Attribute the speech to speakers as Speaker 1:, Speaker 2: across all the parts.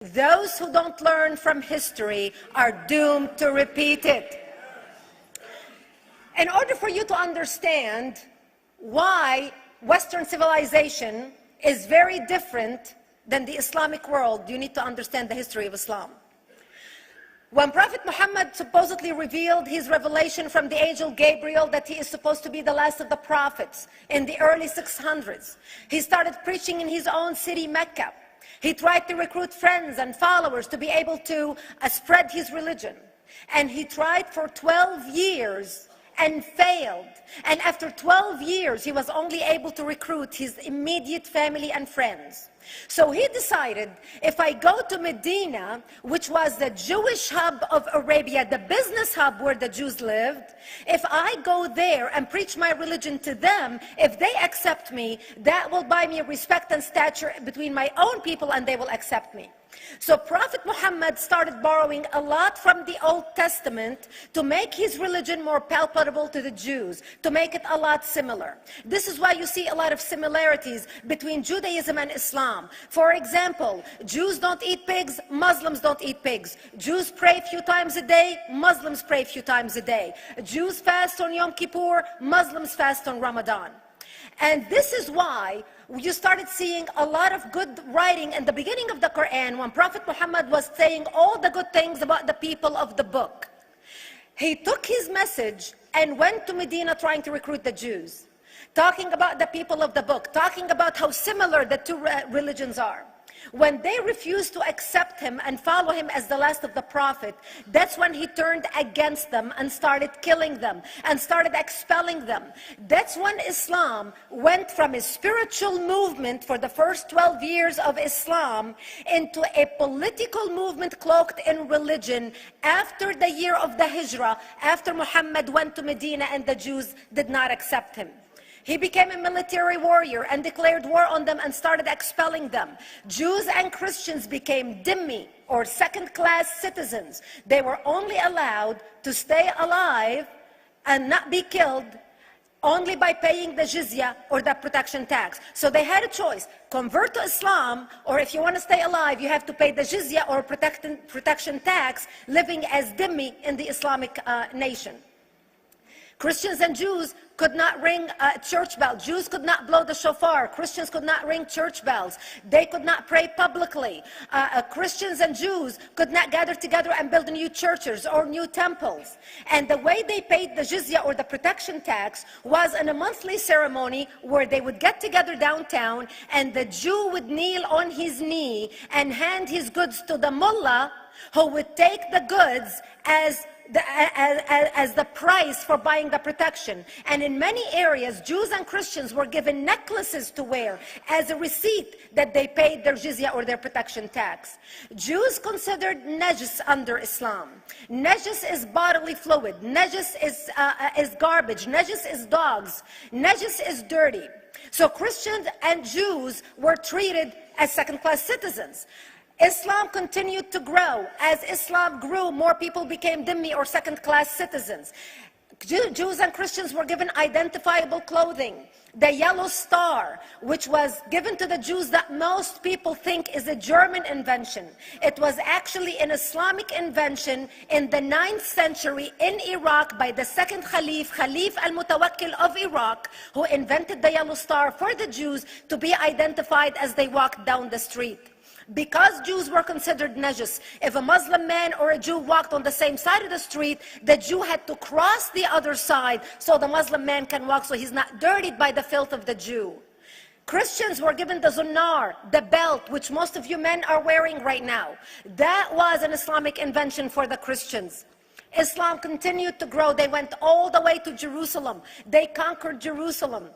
Speaker 1: Those who don't learn from history are doomed to repeat it. In order for you to understand why Western civilization is very different than the Islamic world, you need to understand the history of Islam. When Prophet Muhammad supposedly revealed his revelation from the angel Gabriel that he is supposed to be the last of the prophets in the early 600s, he started preaching in his own city, Mecca. He tried to recruit friends and followers to be able to spread his religion. And he tried for 12 years and failed. And after 12 years, he was only able to recruit his immediate family and friends. So he decided, if I go to Medina, which was the Jewish hub of Arabia, the business hub where the Jews lived, if I go there and preach my religion to them, if they accept me, that will buy me respect and stature between my own people, and they will accept me. So Prophet Muhammad started borrowing a lot from the Old Testament to make his religion more palpable to the Jews, to make it a lot similar. This is why you see a lot of similarities between Judaism and Islam. For example, Jews don't eat pigs, Muslims don't eat pigs. Jews pray a few times a day, Muslims pray a few times a day. Jews fast on Yom Kippur, Muslims fast on Ramadan. And this is why you started seeing a lot of good writing in the beginning of the Quran when Prophet Muhammad was saying all the good things about the people of the book. He took his message and went to Medina trying to recruit the Jews, talking about the people of the book, talking about how similar the two religions are. When they refused to accept him and follow him as the last of the prophet, that's when he turned against them and started killing them and started expelling them. That's when Islam went from a spiritual movement for the first 12 years of Islam into a political movement cloaked in religion after the year of the Hijrah, after Muhammad went to Medina and the Jews did not accept him. He became a military warrior and declared war on them and started expelling them. Jews and Christians became dhimmi, or second-class citizens. They were only allowed to stay alive and not be killed only by paying the jizya, or the protection tax. So they had a choice: convert to Islam, or if you want to stay alive, you have to pay the jizya or protection tax, living as dhimmi in the Islamic nation. Christians and Jews could not ring church bells. Jews could not blow the shofar. Christians could not ring church bells. They could not pray publicly. Christians and Jews could not gather together and build new churches or new temples. And the way they paid the jizya, or the protection tax, was in a monthly ceremony where they would get together downtown, and the Jew would kneel on his knee and hand his goods to the mullah, who would take the goods as the price for buying the protection. And in many areas, Jews and Christians were given necklaces to wear as a receipt that they paid their jizya, or their protection tax. Jews considered najis under Islam. Najis is bodily fluid. Najis is garbage. Najis is dogs. Najis is dirty. So Christians and Jews were treated as second-class citizens. Islam continued to grow. As Islam grew, more people became dhimmi, or second-class citizens. Jews and Christians were given identifiable clothing. The yellow star, which was given to the Jews, that most people think is a German invention. It was actually an Islamic invention in the 9th century in Iraq by the second Khalif al-Mutawakkil of Iraq, who invented the yellow star for the Jews to be identified as they walked down the street. Because Jews were considered najis, if a Muslim man or a Jew walked on the same side of the street, the Jew had to cross the other side so the Muslim man can walk, so he's not dirtied by the filth of the Jew. Christians were given the zunnar, the belt, which most of you men are wearing right now. That was an Islamic invention for the Christians. Islam continued to grow. They went all the way to Jerusalem. They conquered Jerusalem.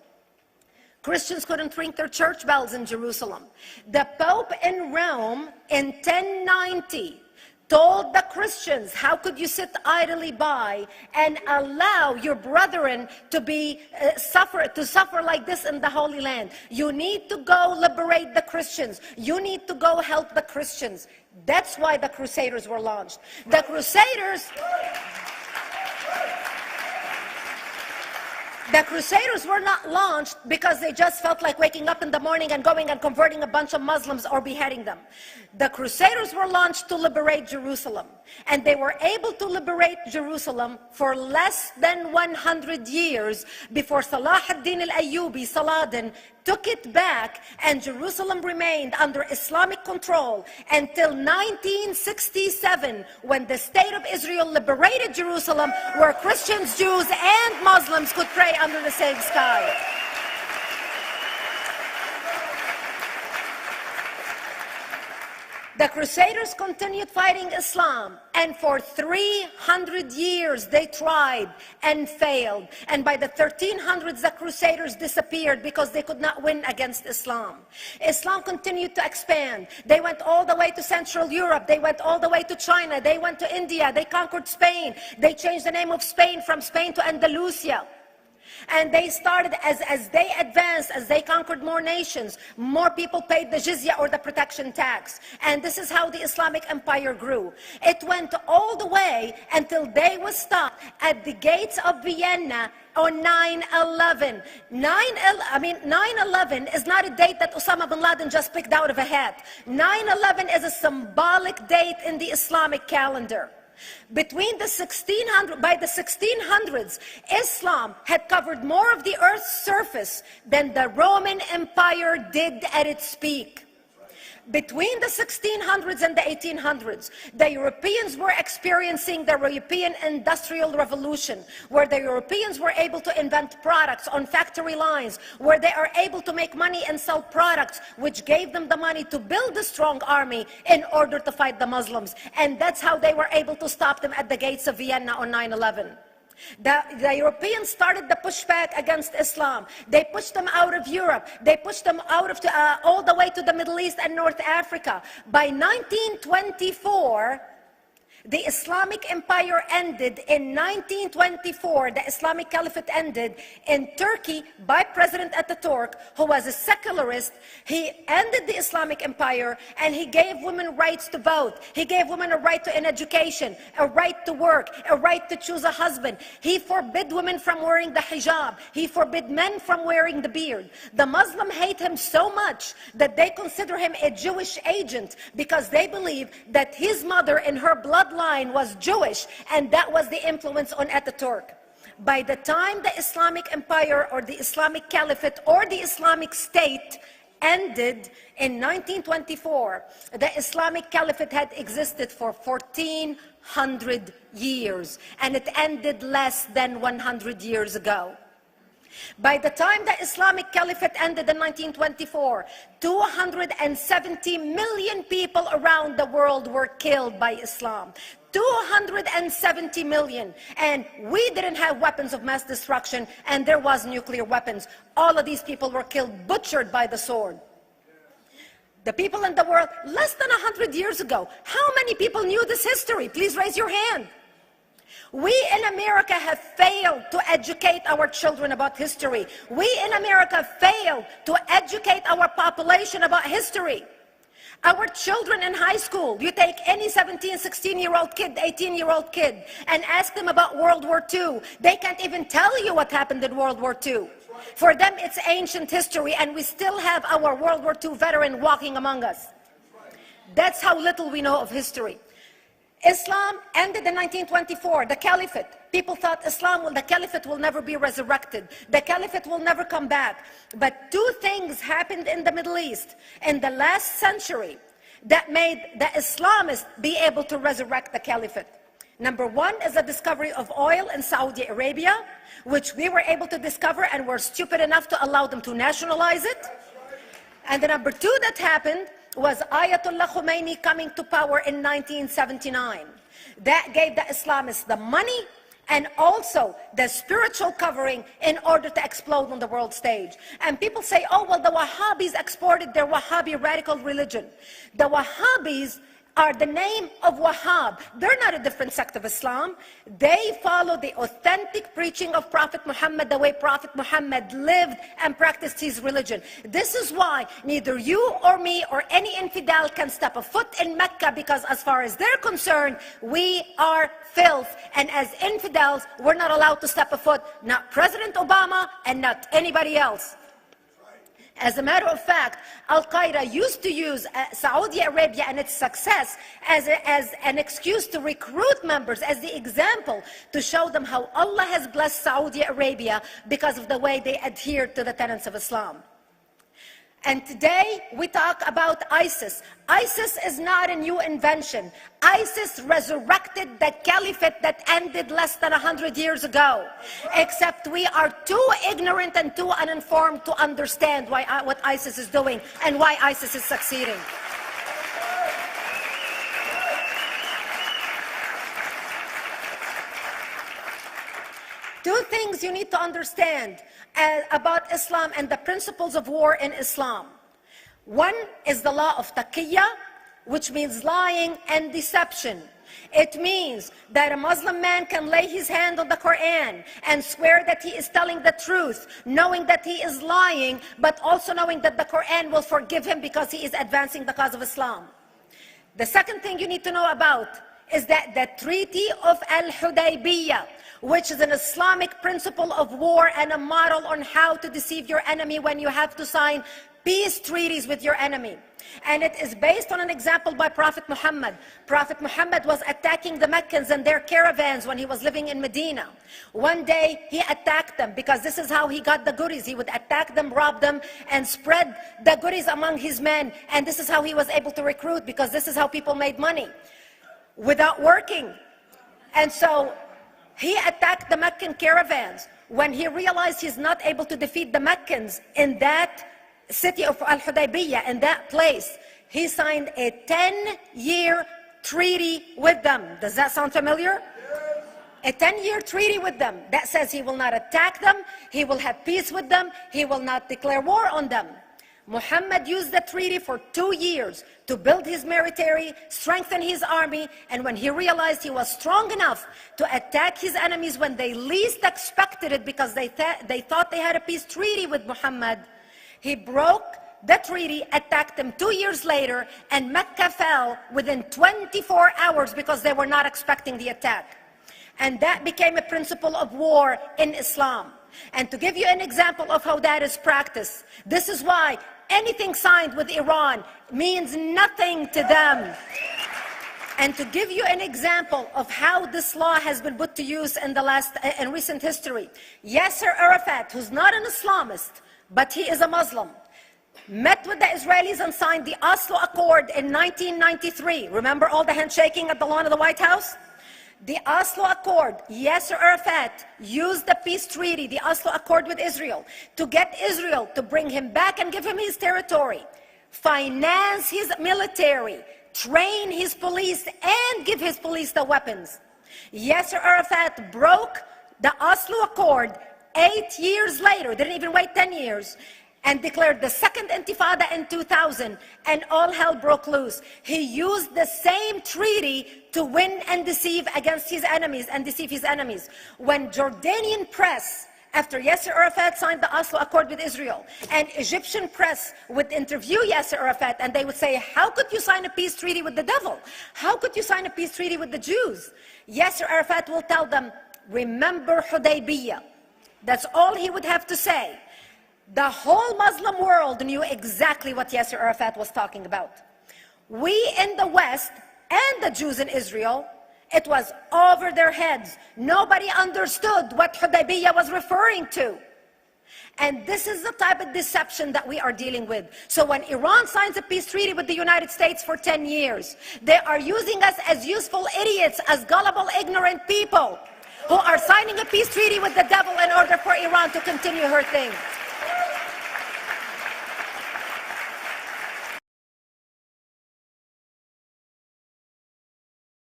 Speaker 1: Christians couldn't ring their church bells in Jerusalem. The Pope in Rome in 1090 told the Christians, how could you sit idly by and allow your brethren to suffer like this in the Holy Land? You need to go liberate the Christians. You need to go help the Christians. That's why the Crusaders were launched. The Crusaders... The Crusaders were not launched because they just felt like waking up in the morning and going and converting a bunch of Muslims or beheading them. The Crusaders were launched to liberate Jerusalem. And they were able to liberate Jerusalem for less than 100 years before Salah ad-Din al-Ayyubi, Saladin, took it back, and Jerusalem remained under Islamic control until 1967, when the State of Israel liberated Jerusalem, where Christians, Jews, and Muslims could pray under the same sky. The Crusaders continued fighting Islam, and for 300 years they tried and failed. And by the 1300s, the Crusaders disappeared because they could not win against Islam. Islam continued to expand. They went all the way to Central Europe. They went all the way to China. They went to India. They conquered Spain. They changed the name of Spain from Spain to Andalusia. And they started, as they advanced, as they conquered more nations, more people paid the jizya, or the protection tax. And this is how the Islamic Empire grew. It went all the way until they was stopped at the gates of Vienna on 9/11. 9/11 is not a date that Osama bin Laden just picked out of a hat. 9/11 is a symbolic date in the Islamic calendar. Between the 1600s, Islam had covered more of the earth's surface than the Roman Empire did at its peak. Between the 1600s and the 1800s, the Europeans were experiencing the European Industrial Revolution, where the Europeans were able to invent products on factory lines, where they are able to make money and sell products, which gave them the money to build a strong army in order to fight the Muslims. And that's how they were able to stop them at the gates of Vienna on 9/11. The Europeans started the pushback against Islam. They pushed them out of Europe. They pushed them out of all the way to the Middle East and North Africa. By 1924, the Islamic Empire ended. In 1924, the Islamic Caliphate ended in Turkey by President Ataturk, who was a secularist. He ended the Islamic Empire, and he gave women rights to vote. He gave women a right to an education, a right to work, a right to choose a husband. He forbid women from wearing the hijab. He forbid men from wearing the beard. The Muslims hate him so much that they consider him a Jewish agent, because they believe that his mother in her bloodline was Jewish, and that was the influence on Ataturk. By the time the Islamic Empire, or the Islamic Caliphate, or the Islamic State ended in 1924, the Islamic Caliphate had existed for 1400 years, and it ended less than 100 years ago. By the time the Islamic Caliphate ended in 1924, 270 million people around the world were killed by Islam. 270 million. And we didn't have weapons of mass destruction, and there was nuclear weapons. All of these people were killed, butchered by the sword. The people in the world, less than 100 years ago, how many people knew this history? Please raise your hand. We in America have failed to educate our children about history. We in America failed to educate our population about history. Our children in high school, you take any 17, 16-year-old kid, 18-year-old kid, and ask them about World War II. They can't even tell you what happened in World War II. For them, it's ancient history, and we still have our World War II veteran walking among us. That's how little we know of history. Islam ended in 1924, the Caliphate. People thought the Caliphate will never be resurrected. The Caliphate will never come back. But two things happened in the Middle East in the last century that made the Islamists be able to resurrect the Caliphate. Number one is the discovery of oil in Saudi Arabia, which we were able to discover and were stupid enough to allow them to nationalize it. And the number two that happened was Ayatollah Khomeini coming to power in 1979. That gave the Islamists the money and also the spiritual covering in order to explode on the world stage. And people say, oh, well, the Wahhabis exported their Wahhabi radical religion. The Wahhabis are the name of Wahhab. They're not a different sect of Islam. They follow the authentic preaching of Prophet Muhammad, the way Prophet Muhammad lived and practiced his religion. This is why neither you or me or any infidel can step a foot in Mecca, because as far as they're concerned, we are filth. And as infidels, we're not allowed to step a foot, not President Obama and not anybody else. As a matter of fact, Al-Qaeda used to use Saudi Arabia and its success as an excuse to recruit members, as the example to show them how Allah has blessed Saudi Arabia because of the way they adhere to the tenets of Islam. And today we talk about ISIS. ISIS is not a new invention. ISIS resurrected the caliphate that ended less than 100 years ago. Except we are too ignorant and too uninformed to understand what ISIS is doing and why ISIS is succeeding. Two things you need to understand about Islam and the principles of war in Islam. One is the law of taqiyya, which means lying and deception. It means that a Muslim man can lay his hand on the Quran and swear that he is telling the truth, knowing that he is lying, but also knowing that the Quran will forgive him because he is advancing the cause of Islam. The second thing you need to know about is that the Treaty of Al-Hudaybiyah, which is an Islamic principle of war and a model on how to deceive your enemy when you have to sign peace treaties with your enemy. And it is based on an example by Prophet Muhammad. Prophet Muhammad was attacking the Meccans and their caravans when he was living in Medina. One day he attacked them because this is how he got the goodies. He would attack them, rob them, and spread the goodies among his men. And this is how he was able to recruit, because this is how people made money without working. And so he attacked the Meccan caravans. When he realized he's not able to defeat the Meccans in that city of Al-Hudaybiyah, in that place, he signed a 10-year treaty with them. Does that sound familiar? A 10-year treaty with them that says he will not attack them, he will have peace with them, he will not declare war on them. Muhammad used the treaty for 2 years to build his military, strengthen his army, and when he realized he was strong enough to attack his enemies when they least expected it, because they thought they had a peace treaty with Muhammad, he broke the treaty, attacked them 2 years later, and Mecca fell within 24 hours because they were not expecting the attack. And that became a principle of war in Islam. And to give you an example of how that is practiced, this is why anything signed with Iran means nothing to them. And to give you an example of how this law has been put to use in recent history, Yasser Arafat, who's not an Islamist, but he is a Muslim, met with the Israelis and signed the Oslo Accord in 1993. Remember all the handshaking at the lawn of the White House? The Oslo Accord, Yasser Arafat used the peace treaty, the Oslo Accord with Israel, to get Israel to bring him back and give him his territory, finance his military, train his police, and give his police the weapons. Yasser Arafat broke the Oslo Accord 8 years later, didn't even wait 10 years, and declared the second intifada in 2000, and all hell broke loose. He used the same treaty to win and deceive against his enemies and deceive his enemies. When Jordanian press, after Yasser Arafat signed the Oslo Accord with Israel, and Egyptian press would interview Yasser Arafat, and they would say, how could you sign a peace treaty with the devil? How could you sign a peace treaty with the Jews? Yasser Arafat will tell them, remember Hudaybiyah. That's all he would have to say. The whole Muslim world knew exactly what Yasser Arafat was talking about. We in the West and the Jews in Israel, it was over their heads. Nobody understood what Hudaybiyah was referring to. And this is the type of deception that we are dealing with. So when Iran signs a peace treaty with the United States for 10 years, they are using us as useful idiots, as gullible, ignorant people who are signing a peace treaty with the devil in order for Iran to continue her thing.